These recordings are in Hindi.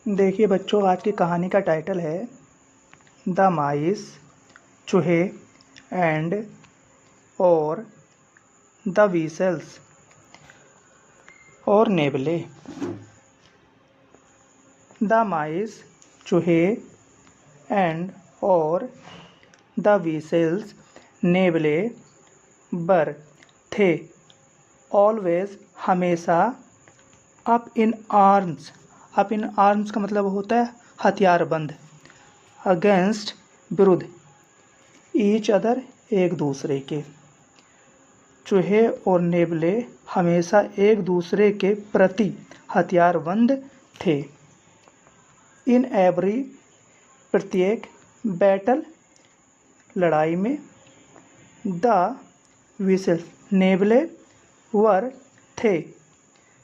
देखिए बच्चों, आज की कहानी का टाइटल है द माइस, चूहे एंड और द वीसल्स और नेवले। द माइस, चूहे एंड और द वीसल्स, नेवले बर थे ऑलवेज, हमेशा up in arms. Up in arms का मतलब होता है हथियारबंद, अगेंस्ट विरुद्ध, ईच अदर एक दूसरे के। चूहे और नेवले हमेशा एक दूसरे के प्रति हथियारबंद थे। इन एवरी, प्रत्येक, बैटल, लड़ाई में, द विसल्स, नेवले वर थे,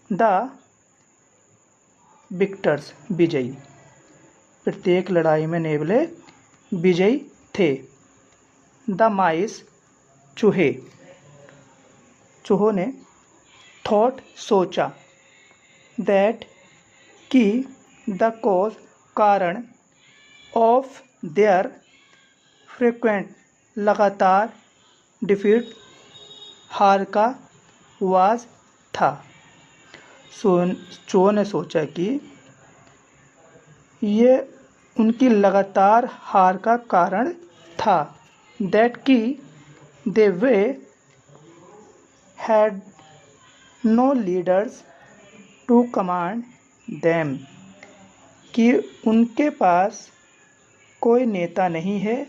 द विक्टर्स, विजयी। प्रत्येक लड़ाई में नेवले विजयी थे। द माइस, चूहे, चूहों ने थॉट, सोचा, दैट, कि, द कॉज, कारण, ऑफ देयर फ्रिक्वेंट, लगातार, डिफीट, हार का, वाज, था। चूहों ने सोचा कि ये उनकी लगातार हार का कारण था। दैट, कि दे वे had no leaders to command them, कि उनके पास कोई नेता नहीं है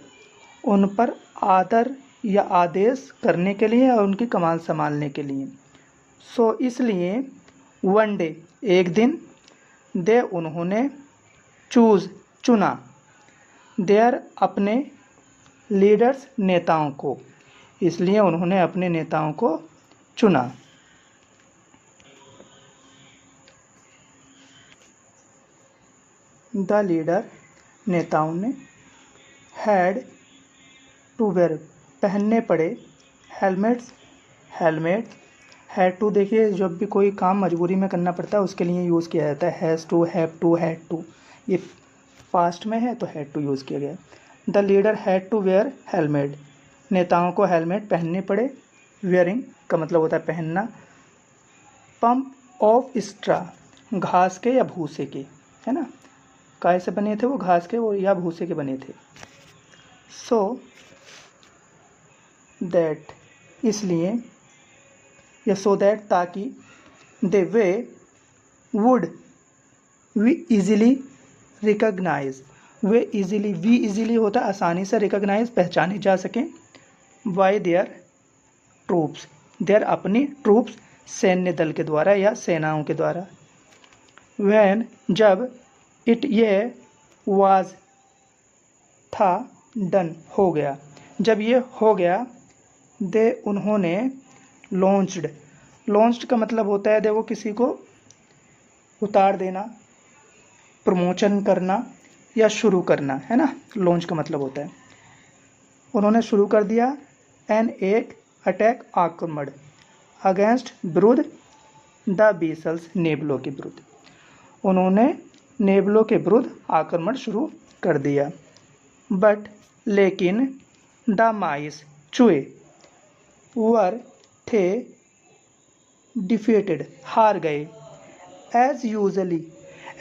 उन पर आदर या आदेश करने के लिए और उनकी कमान संभालने के लिए। सो इसलिए वन डे, एक दिन, दे, उन्होंने, चूज, चुना, देयर, अपने, लीडर्स, नेताओं को, इसलिए उन्होंने अपने नेताओं को चुना। द लीडर, नेताओं ने, हैड टू वेयर, पहनने पड़े, हेलमेट्स, हेलमेट, हैड टू, देखिए जब भी कोई काम मजबूरी में करना पड़ता है उसके लिए यूज़ किया जाता है। Has to, have to, had to, ये पास्ट में है तो हैड टू यूज़ किया गया। The leader had to wear helmet, नेताओं को हेलमेट पहनने पड़े। वेयरिंग का मतलब होता है पहनना। पंप ऑफ स्ट्रा, घास के या भूसे के, है ना, काय से बने थे वो, घास के वो या भूसे के बने थे। सो दैट, इसलिए, या सो दैट, ताकि, दे वे वुड, वी इजीली रिकग्नाइज, वे इजीली, वी इजीली होता है आसानी से, रिकग्नाइज, पहचाने जा सकें, बाय देयर ट्रूप्स, देयर, अपनी, ट्रूप्स, सैन्य दल के द्वारा या सेनाओं के द्वारा। वैन, जब, इट, ये, वाज, था, डन, हो गया, जब ये हो गया, दे, उन्होंने, लॉन्च्ड, लॉन्च्ड का मतलब होता है देखो किसी को उतार देना, प्रमोशन करना या शुरू करना, है ना, लॉन्च का मतलब होता है। उन्होंने शुरू कर दिया, एन, एक, अटैक, आक्रमण, अगेंस्ट, विरुद्ध, द वीसल्स, नेवलों के विरुद्ध, उन्होंने नेवलों के विरुद्ध आक्रमण शुरू कर दिया। बट, लेकिन, द माइस, चूहे, वर, थे, डिफीटेड, हार गए, एज यूजली,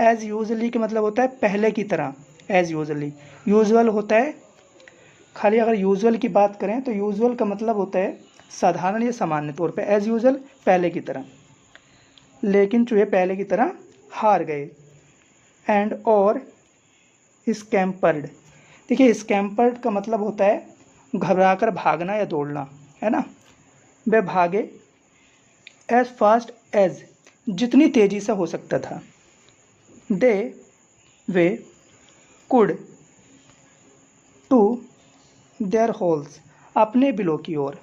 एज यूजली का मतलब होता है पहले की तरह, एज यूजली, यूजुअल होता है, खाली अगर यूजुअल की बात करें तो यूजुअल का मतलब होता है साधारण या सामान्य तौर पे, एज यूजुअल, पहले की तरह। लेकिन चूहे पहले की तरह हार गए। एंड, और, स्कैम्पर्ड, देखिए स्कैम्पर्ड का मतलब होता है घबराकर भागना या दौड़ना, है ना, वे भागे, एज फास्ट एज, जितनी तेजी से हो सकता था, दे, वे, कुड, टू देयर होल्स, अपने बिलों की ओर,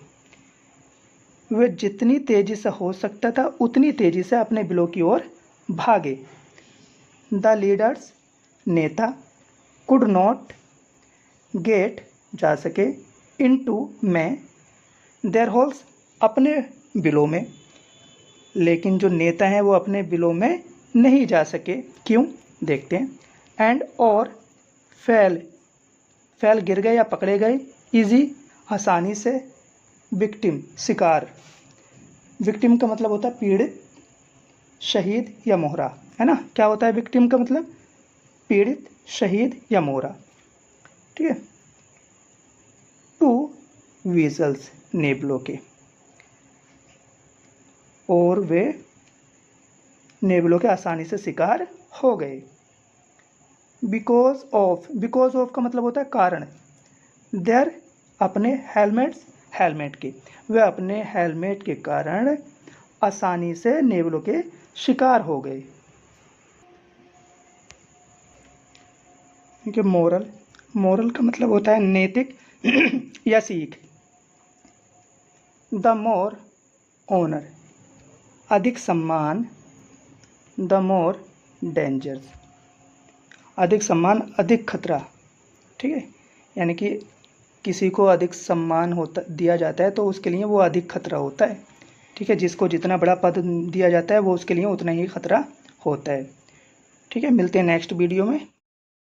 वे जितनी तेजी से हो सकता था उतनी तेजी से अपने बिलों की ओर भागे। द लीडर्स, नेता, कुड नॉट गेट, जा सके, इनटू, में, देयर होल्स, अपने बिलों में, लेकिन जो नेता हैं वो अपने बिलों में नहीं जा सके। क्यों? देखते हैं। एंड और फेल, फेल गिर गए या पकड़े गए। इजी आसानी से। विक्टिम शिकार, विक्टिम का मतलब होता है पीड़ित, शहीद या मोहरा, है ना। क्या होता है विक्टिम का मतलब? पीड़ित, शहीद या मोहरा, ठीक है। टू विजल्स, नेबलों के, और वे नेबलों के आसानी से शिकार हो गए। बिकॉज ऑफ, बिकॉज ऑफ का मतलब होता है कारण। देयर, अपने हेलमेट्स, हेलमेट के, वे अपने हेलमेट के कारण आसानी से नेबलों के शिकार हो गए। ठीक है। मोरल, मोरल का मतलब होता है नैतिक या सीख। द मोर ऑनर, अधिक सम्मान। द मोर डेंजर्स, अधिक सम्मान अधिक खतरा, ठीक है। यानी कि किसी को अधिक सम्मान होता दिया जाता है तो उसके लिए वो अधिक खतरा होता है, ठीक है। जिसको जितना बड़ा पद दिया जाता है वो उसके लिए उतना ही खतरा होता है, ठीक है। मिलते हैं नेक्स्ट वीडियो में।